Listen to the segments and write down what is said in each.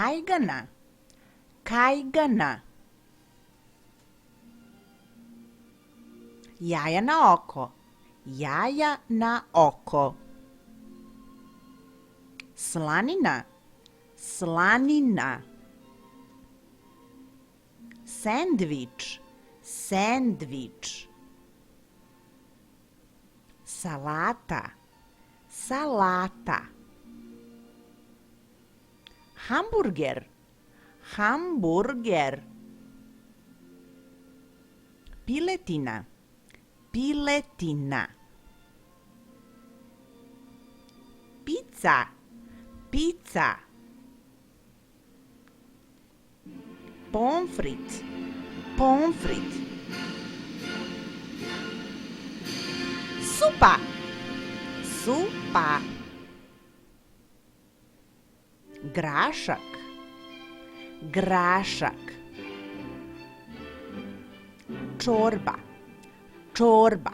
kajgana, kajgana. Jaja na oko, jaja na oko. Slanina, slanina. Sendvič, sendvič. Salata, salata. Hamburger, hamburger. Piletina, piletina. Pizza, pizza. Pomfrit, pomfrit. Supa, supa. Grašak, grašak. Čorba, čorba.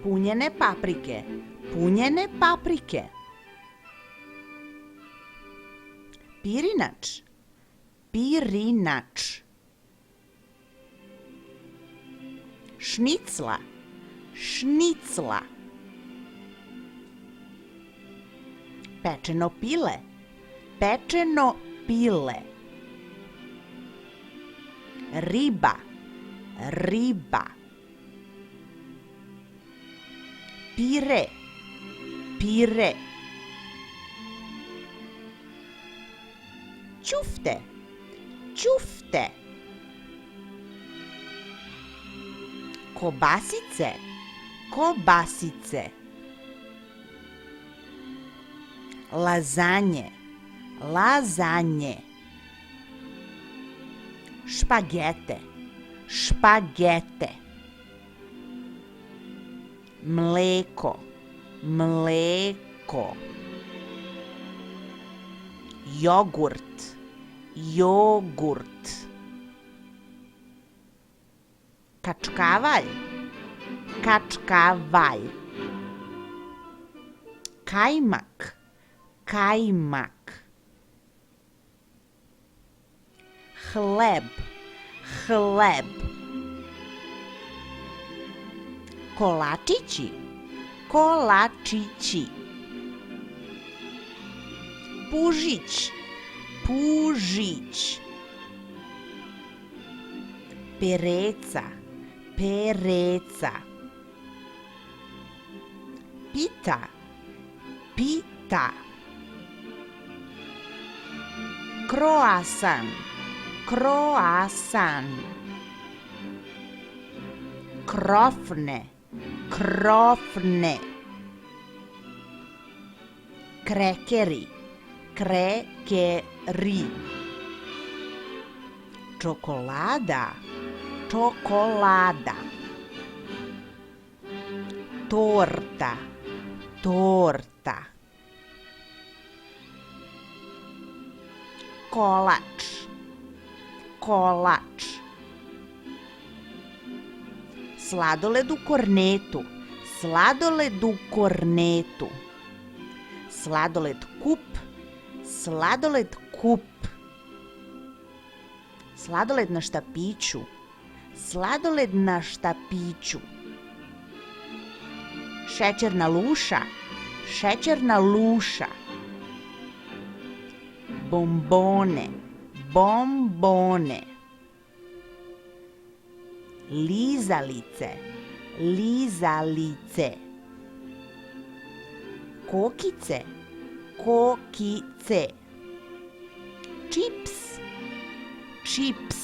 Punjene paprike, punjene paprike. Pirinač, pirinač. Šnicla, šnicla. Pečeno pile, pečeno pile. Riba, riba. Pire, pire. Ćufte, ćufte. Kobasice, kobasice. Lazanje, lazanje. Špagete, špagete. Mleko, mleko. Jogurt, jogurt. Kačkavalj, kačkavalj. Kajmak, kajmak. Hleb, hleb. Kolačići, kolačići. Pužić, pužić. Pereca, pereca. Pita, pita. Kroasan, kroasan. Krofne, krofne. Krekeri, krekeri. Čokolada, čokolada. Torta, torta. Kolač, kolač. Sladoled u kornetu, sladoled u kornetu. Sladoled kup, sladoled kup. Sladoled na štapiću, sladoled na štapiću. Šećerna luša, šećerna luša. Bombone, bombone. Lizalice, lizalice. Kokice, kokice. Čips, čips.